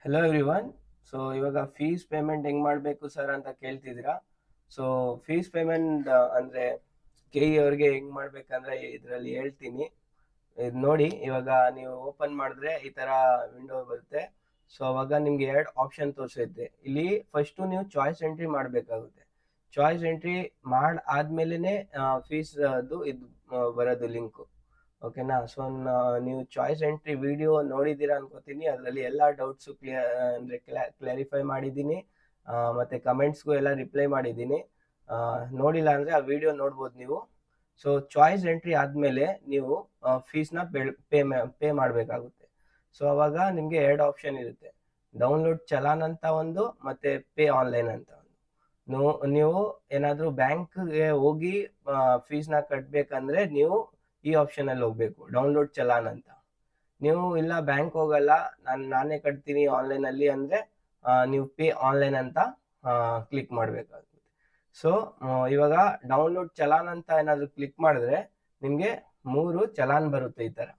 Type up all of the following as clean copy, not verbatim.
Hello everyone. So ಇವಾಗ fees payment ಹೆಂಗ್ ಮಾಡಬೇಕು ಸರ್ ಅಂತ ಕೇಳ್ತಿದ್ದೀರಾ. ಸೊ ಫೀಸ್ ಪೇಮೆಂಟ್ ಅಂದ್ರೆ ಕೆ ಇ ಅವ್ರಿಗೆ ಹೆಂಗ್ ಮಾಡ್ಬೇಕಂದ್ರೆ ಇದರಲ್ಲಿ ಹೇಳ್ತೀನಿ. ಇದು ನೋಡಿ, ಇವಾಗ ನೀವು ಓಪನ್ ಮಾಡಿದ್ರೆ ಈ ತರ ವಿಂಡೋ ಬರುತ್ತೆ. ಸೊ ಅವಾಗ ನಿಮ್ಗೆ ಎರಡು ಆಪ್ಷನ್ ತೋರಿಸುತ್ತೆ. ಇಲ್ಲಿ ಫಸ್ಟ್ ನೀವು ಚಾಯ್ಸ್ ಎಂಟ್ರಿ ಮಾಡಬೇಕಾಗುತ್ತೆ. ಚಾಯ್ಸ್ ಎಂಟ್ರಿ ಆದ್ಮೇಲೆನೆ ಫೀಸ್ ಅದು ಇದು ಬರೋದು ಲಿಂಕ್. ಓಕೆನಾ. ಸೊ ನೀವು ಚಾಯ್ಸ್ ಎಂಟ್ರಿ ವಿಡಿಯೋ ನೋಡಿದ್ದೀರಾ ಅನ್ಕೋತೀನಿ. ಅದರಲ್ಲಿ ಎಲ್ಲ ಡೌಟ್ಸು ಅಂದ್ರೆ ಕ್ಲಾರಿಫೈ ಮಾಡಿದ್ದೀನಿ. ಮತ್ತೆ ಕಮೆಂಟ್ಸ್ಗೂ ಎಲ್ಲ ರಿಪ್ಲೈ ಮಾಡಿದ್ದೀನಿ. ನೋಡಿಲ್ಲ ಅಂದ್ರೆ ಆ ವಿಡಿಯೋ ನೋಡ್ಬೋದು ನೀವು. ಸೊ ಚಾಯ್ಸ್ ಎಂಟ್ರಿ ಆದ್ಮೇಲೆ ನೀವು ಫೀಸ್ನ ಪೇ ಮಾಡಬೇಕಾಗುತ್ತೆ. ಸೊ ಅವಾಗ ನಿಮಗೆ ಎರಡು ಆಪ್ಷನ್ ಇರುತ್ತೆ. ಡೌನ್ಲೋಡ್ ಚಲಾನ್ ಅಂತ ಒಂದು, ಮತ್ತೆ ಪೇ ಆನ್ಲೈನ್ ಅಂತ ಒಂದು. ನೀವು ಏನಾದರೂ ಬ್ಯಾಂಕ್ಗೆ ಹೋಗಿ ಫೀಸ್ನ ಕಟ್ಟಬೇಕಂದ್ರೆ ನೀವು ಈ ಆಪ್ಷನ್ ಅಲ್ಲಿ ಹೋಗ್ಬೇಕು, ಡೌನ್ಲೋಡ್ ಚಲಾನ್ ಅಂತ. ನೀವು ಇಲ್ಲ ಬ್ಯಾಂಕ್ ಹೋಗಲ್ಲ, ನಾನೇ ಕಟ್ತೀನಿ ಆನ್ಲೈನ್ ಅಲ್ಲಿ ಅಂದ್ರೆ ನೀವು ಪೇ ಆನ್ಲೈನ್ ಅಂತ ಕ್ಲಿಕ್ ಮಾಡಬೇಕಾಗುತ್ತೆ. ಸೊ ಇವಾಗ ಡೌನ್ಲೋಡ್ ಚಲಾನ್ ಅಂತ ಏನಾದ್ರು ಕ್ಲಿಕ್ ಮಾಡಿದ್ರೆ ನಿಮ್ಗೆ 3 ಚಲಾನ್ ಬರುತ್ತೆ ಈ ತರ.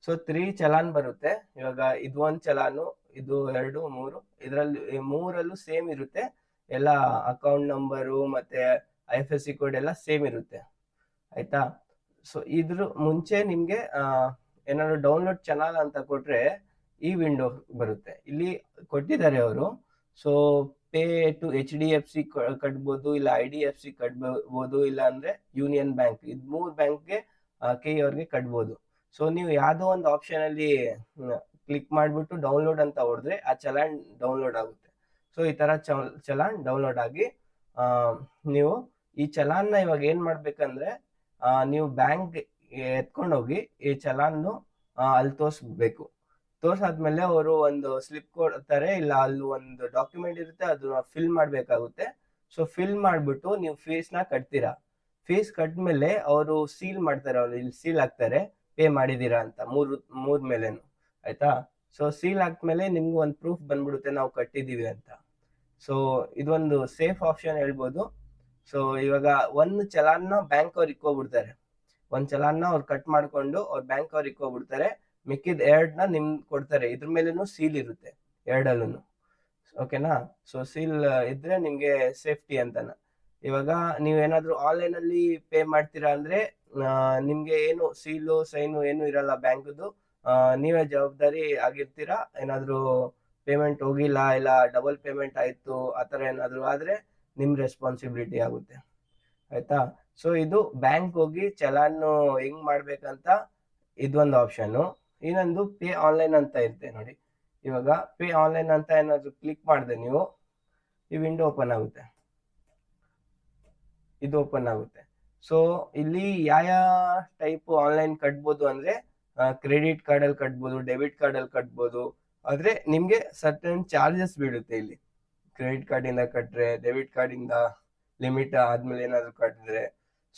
ಸೊ 3 ಚಲಾನ್ ಬರುತ್ತೆ. ಇವಾಗ ಇದು ಒಂದು ಚಲಾನು, ಇದು 2, 3. ಇದರಲ್ಲಿ ಮೂರಲ್ಲೂ ಸೇಮ್ ಇರುತ್ತೆ. ಎಲ್ಲ ಅಕೌಂಟ್ ನಂಬರು ಮತ್ತೆ IFSC ಕೋಡ್ ಎಲ್ಲ ಸೇಮ್ ಇರುತ್ತೆ. ಆಯ್ತಾ. ಸೊ ಇದ್ರ ಮುಂಚೆ ನಿಮ್ಗೆ ಏನಾದ್ರು ಡೌನ್ಲೋಡ್ ಚಾನಲ್ ಅಂತ ಕೊಟ್ರೆ ಈ ವಿಂಡೋ ಬರುತ್ತೆ. ಇಲ್ಲಿ ಕೊಟ್ಟಿದ್ದಾರೆ ಅವರು. ಸೊ ಪೇ ಟು HDFC ಕಟ್ಬೋದು, ಇಲ್ಲ IDFC ಕಟ್ಬೋದು, ಇಲ್ಲ ಅಂದ್ರೆ ಯೂನಿಯನ್ ಬ್ಯಾಂಕ್. ಇದು 3 ಬ್ಯಾಂಕ್ಗೆ ಕೆ ಅವ್ರಿಗೆ ಕಟ್ಬೋದು. ಸೊ ನೀವು ಯಾವುದೋ ಒಂದು ಆಪ್ಷನ್ ಅಲ್ಲಿ ಕ್ಲಿಕ್ ಮಾಡಿಬಿಟ್ಟು ಡೌನ್ಲೋಡ್ ಅಂತ ಹೊಡೆದ್ರೆ ಆ ಚಲಾನ್ ಡೌನ್ಲೋಡ್ ಆಗುತ್ತೆ. ಸೊ ಈ ತರ ಚಲಾನ್ ಡೌನ್ಲೋಡ್ ಆಗಿ ನೀವು ಈ ಚಲಾನ್ನ ಇವಾಗ ಏನ್ ಮಾಡ್ಬೇಕಂದ್ರೆ ನೀವು ಬ್ಯಾಂಕ್ ಎತ್ಕೊಂಡೋಗಿ ಈ ಚಲಾನ್ನು ಅಲ್ಲಿ ತೋರಿಸ್ಬೇಕು. ತೋರ್ಸಾದ್ಮೇಲೆ ಅವರು ಒಂದು ಸ್ಲಿಪ್ ಕೊಡ್ತಾರೆ, ಇಲ್ಲ ಅಲ್ಲಿ ಒಂದು ಡಾಕ್ಯುಮೆಂಟ್ ಇರುತ್ತೆ, ಅದನ್ನ ಫಿಲ್ ಮಾಡ್ಬೇಕಾಗುತ್ತೆ. ಸೊ ಫಿಲ್ ಮಾಡ್ಬಿಟ್ಟು ನೀವು ಫೀಸ್ನ ಕಟ್ತೀರಾ. ಫೀಸ್ ಕಟ್ಮೇಲೆ ಅವರು ಸೀಲ್ ಮಾಡ್ತಾರೆ, ಅವ್ರು ಇಲ್ಲಿ ಸೀಲ್ ಹಾಕ್ತಾರೆ ಪೇ ಮಾಡಿದೀರಾ ಅಂತ ಮೂರ್ ಮೇಲೆನು. ಆಯ್ತಾ. ಸೊ ಸೀಲ್ ಹಾಕ್ಮೇಲೆ ನಿಮ್ಗೆ ಒಂದು ಪ್ರೂಫ್ ಬಂದ್ಬಿಡುತ್ತೆ ನಾವು ಕಟ್ಟಿದೀವಿ ಅಂತ. ಸೊ ಇದೊಂದು ಸೇಫ್ ಆಪ್ಷನ್ ಹೇಳ್ಬೋದು. ಸೊ ಇವಾಗ ಒಂದು ಚಲಾನ್ನ ಬ್ಯಾಂಕ್ ಅವ್ರು ಇಕ್ಕೋಬಿಡ್ತಾರೆ. ಒಂದ್ ಚಲಾನ್ನ ಅವ್ರು ಕಟ್ ಮಾಡ್ಕೊಂಡು ಅವ್ರ ಬ್ಯಾಂಕ್ ಅವ್ರು ಇಕ್ಕೋಬಿಡ್ತಾರೆ. ಮಿಕ್ಕಿದ ಎರಡನ್ನ ನಿಮ್ಗೆ ಕೊಡ್ತಾರೆ. ಇದ್ರ ಮೇಲೇನು ಸೀಲ್ ಇರುತ್ತೆ ಎರಡಲ್ಲೂ. ಓಕೆನಾ. ಸೊ ಸೀಲ್ ಇದ್ರೆ ನಿಮ್ಗೆ ಸೇಫ್ಟಿ ಅಂತಾನ. ಇವಾಗ ನೀವೇನಾದ್ರೂ ಆನ್ಲೈನ್ ಅಲ್ಲಿ ಪೇ ಮಾಡ್ತೀರಾ ಅಂದ್ರೆ ನಿಮ್ಗೆ ಏನು ಸೀಲು ಸೈನು ಏನು ಇರಲ್ಲ ಬ್ಯಾಂಕ್ದು. ನೀವೇ ಜವಾಬ್ದಾರಿ ಆಗಿರ್ತೀರಾ. ಏನಾದ್ರೂ ಪೇಮೆಂಟ್ ಹೋಗಿಲ್ಲ, ಇಲ್ಲ ಡಬಲ್ ಪೇಮೆಂಟ್ ಆಯ್ತು, ಆತರ ಏನಾದ್ರು ಆದ್ರೆ ನಿಮ್ ರೆಸ್ಪಾನ್ಸಿಬಿಲಿಟಿ ಆಗುತ್ತೆ. ಆಯ್ತಾ. ಸೊ ಇದು ಬ್ಯಾಂಕ್ ಹೋಗಿ ಚಲಾನ್ ಹೆಂಗ್ ಮಾಡ್ಬೇಕಂತ ಇದೊಂದು ಆಪ್ಷನ್. ಇನ್ನೊಂದು ಪೇ ಆನ್ಲೈನ್ ಅಂತ ಇರುತ್ತೆ ನೋಡಿ. ಇವಾಗ ಪೇ ಆನ್ಲೈನ್ ಅಂತ ಏನಾದ್ರು ಕ್ಲಿಕ್ ಮಾಡಿದೆ ನೀವು, ಈ ವಿಂಡೋ ಓಪನ್ ಆಗುತ್ತೆ. ಇದು ಓಪನ್ ಆಗುತ್ತೆ. ಸೊ ಇಲ್ಲಿ ಯಾವ ಟೈಪ್ ಆನ್ಲೈನ್ ಕಟ್ಬೋದು ಅಂದ್ರೆ ಕ್ರೆಡಿಟ್ ಕಾರ್ಡ್ ಅಲ್ಲಿ ಕಟ್ಬೋದು, ಡೆಬಿಟ್ ಕಾರ್ಡ್ ಅಲ್ಲಿ ಕಟ್ಬೋದು. ಆದ್ರೆ ನಿಮ್ಗೆ ಸರ್ಟನ್ ಚಾರ್ಜಸ್ ಬೀಳುತ್ತೆ ಇಲ್ಲಿ. ಕ್ರೆಡಿಟ್ ಕಾರ್ಡ್ ಇಂದ ಕಟ್ರೆ, ಡೆಬಿಟ್ ಕಾರ್ಡ್ ಇಂದ ಲಿಮಿಟ್ ಆದ್ಮೇಲೆ ಏನಾದ್ರು ಕಟ್ಟಿದ್ರೆ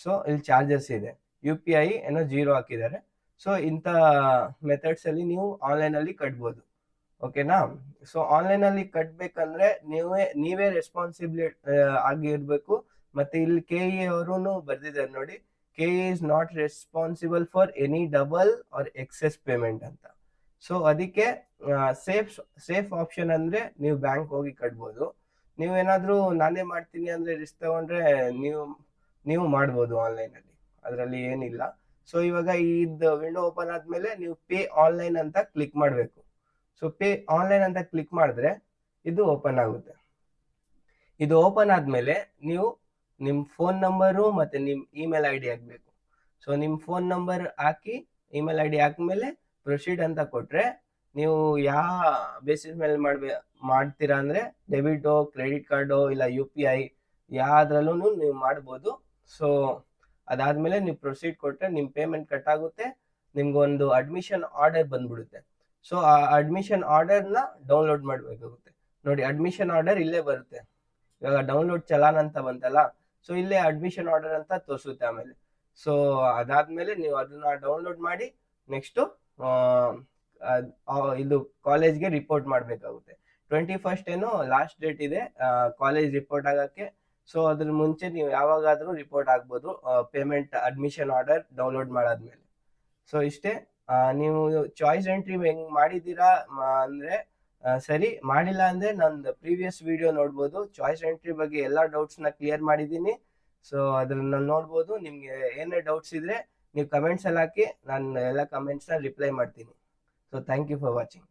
ಸೊ ಇಲ್ಲಿ ಚಾರ್ಜಸ್ ಇದೆ. UPI ಏನೋ 0 ಹಾಕಿದ್ದಾರೆ. ಸೊ ಇಂಥ ಮೆಥಡ್ಸ್ ಅಲ್ಲಿ ನೀವು ಆನ್ಲೈನ್ ಅಲ್ಲಿ ಕಟ್ಬೋದು. ಓಕೆನಾ. ಸೊ ಆನ್ಲೈನ್ ಅಲ್ಲಿ ಕಟ್ಬೇಕಂದ್ರೆ ನೀವೇ ರೆಸ್ಪಾನ್ಸಿಬಿಲಿಟಿ ಆಗಿರ್ಬೇಕು. ಮತ್ತೆ ಇಲ್ಲಿ KE ಅವರು ಬರ್ದಿದ್ದಾರೆ ನೋಡಿ, KE is not responsible for any double or excess payment ಅಂತ. ಸೊ ಅದಕ್ಕೆ ಸೇಫ್ ಆಪ್ಷನ್ ಅಂದ್ರೆ ನೀವು ಬ್ಯಾಂಕ್ ಹೋಗಿ ಕಟ್ಬೋದು. ನೀವೇನಾದ್ರೂ ನಾನೇ ಮಾಡ್ತೀನಿ ಅಂದ್ರೆ ರಿಸ್ಕ್ ತಗೊಂಡ್ರೆ ನೀವು ಮಾಡ್ಬೋದು ಆನ್ಲೈನ್ ಅಲ್ಲಿ, ಅದರಲ್ಲಿ ಏನಿಲ್ಲ. ಸೊ ಇವಾಗ ಇದು ವಿಂಡೋ ಓಪನ್ ಆದ್ಮೇಲೆ ನೀವು ಪೇ ಆನ್ಲೈನ್ ಅಂತ ಕ್ಲಿಕ್ ಮಾಡಬೇಕು. ಸೊ ಪೇ ಆನ್ಲೈನ್ ಅಂತ ಕ್ಲಿಕ್ ಮಾಡಿದ್ರೆ ಇದು ಓಪನ್ ಆಗುತ್ತೆ. ಇದು ಓಪನ್ ಆದ್ಮೇಲೆ ನೀವು ನಿಮ್ ಫೋನ್ ನಂಬರು ಮತ್ತೆ ನಿಮ್ ಇಮೇಲ್ ID ಹಾಕ್ಬೇಕು. ಸೊ ನಿಮ್ ಫೋನ್ ನಂಬರ್ ಹಾಕಿ ಇಮೇಲ್ ID ಹಾಕ್ಮೇಲೆ ಪ್ರೊಸೀಡ್ ಅಂತ ಕೊಟ್ರೆ ನೀವು ಯಾವ ಬೇಸಿಸ್ ಮೇಲೆ ಮಾಡ್ತೀರಾ ಅಂದ್ರೆ ಡೆಬಿಟೋ, ಕ್ರೆಡಿಟ್ ಕಾರ್ಡೋ, ಇಲ್ಲ UPI ಯಾವ್ದ್ರಲ್ಲೂ ನೀವು ಮಾಡ್ಬೋದು. ಸೊ ಅದಾದ್ಮೇಲೆ ನೀವು ಪ್ರೊಸೀಡ್ ಕೊಟ್ರೆ ನಿಮ್ ಪೇಮೆಂಟ್ ಕಟ್ ಆಗುತ್ತೆ. ನಿಮ್ಗೊಂದು ಅಡ್ಮಿಷನ್ ಆರ್ಡರ್ ಬಂದ್ಬಿಡುತ್ತೆ. ಸೊ ಆ ಅಡ್ಮಿಷನ್ ಆರ್ಡರ್ನ ಡೌನ್ಲೋಡ್ ಮಾಡ್ಬೇಕಾಗುತ್ತೆ. ನೋಡಿ, ಅಡ್ಮಿಷನ್ ಆರ್ಡರ್ ಇಲ್ಲೇ ಬರುತ್ತೆ. ಇವಾಗ ಡೌನ್ಲೋಡ್ ಚಲಾನ್ ಅಂತ ಬಂತಲ್ಲ, ಸೊ ಇಲ್ಲೇ ಅಡ್ಮಿಷನ್ ಆರ್ಡರ್ ಅಂತ ತೋರಿಸುತ್ತೆ ಆಮೇಲೆ. ಸೊ ಅದಾದ್ಮೇಲೆ ನೀವು ಅದನ್ನ ಡೌನ್ಲೋಡ್ ಮಾಡಿ ನೆಕ್ಸ್ಟ್ ಇದು ಕಾಲೇಜ್ಗೆ ರಿಪೋರ್ಟ್ ಮಾಡ್ಬೇಕಾಗುತ್ತೆ. 21st ಏನೋ ಲಾಸ್ಟ್ ಡೇಟ್ ಇದೆ ಕಾಲೇಜ್ ರಿಪೋರ್ಟ್ ಆಗಕ್ಕೆ. ಸೊ ಅದ್ರ ಮುಂಚೆ ನೀವು ಯಾವಾಗಾದ್ರೂ ರಿಪೋರ್ಟ್ ಆಗ್ಬೋದು ಪೇಮೆಂಟ್ ಅಡ್ಮಿಷನ್ ಆರ್ಡರ್ ಡೌನ್ಲೋಡ್ ಮಾಡಾದ್ಮೇಲೆ. ಸೊ ಇಷ್ಟೇ. ನೀವು ಚಾಯ್ಸ್ ಎಂಟ್ರಿ ಹೆಂಗ್ ಮಾಡಿದೀರಾ ಅಂದ್ರೆ ಸರಿ, ಮಾಡಿಲ್ಲ ಅಂದ್ರೆ ನಂದು ಪ್ರೀವಿಯಸ್ ವಿಡಿಯೋ ನೋಡ್ಬೋದು. ಚಾಯ್ಸ್ ಎಂಟ್ರಿ ಬಗ್ಗೆ ಎಲ್ಲಾ ಡೌಟ್ಸ್ ನ ಕ್ಲಿಯರ್ ಮಾಡಿದ್ದೀನಿ. ಸೊ ಅದ್ರನ್ನ ನೋಡ್ಬೋದು. ನಿಮ್ಗೆ ಏನೇ ಡೌಟ್ಸ್ ಇದ್ರೆ ನೀವು ಕಮೆಂಟ್ಸ್ ಅಲ್ಲಿ ಹಾಕಿ, ನಾನು ಎಲ್ಲ ಕಮೆಂಟ್ಸ್ ನ ರಿಪ್ಲೈ ಮಾಡ್ತೀನಿ. So thank you for watching.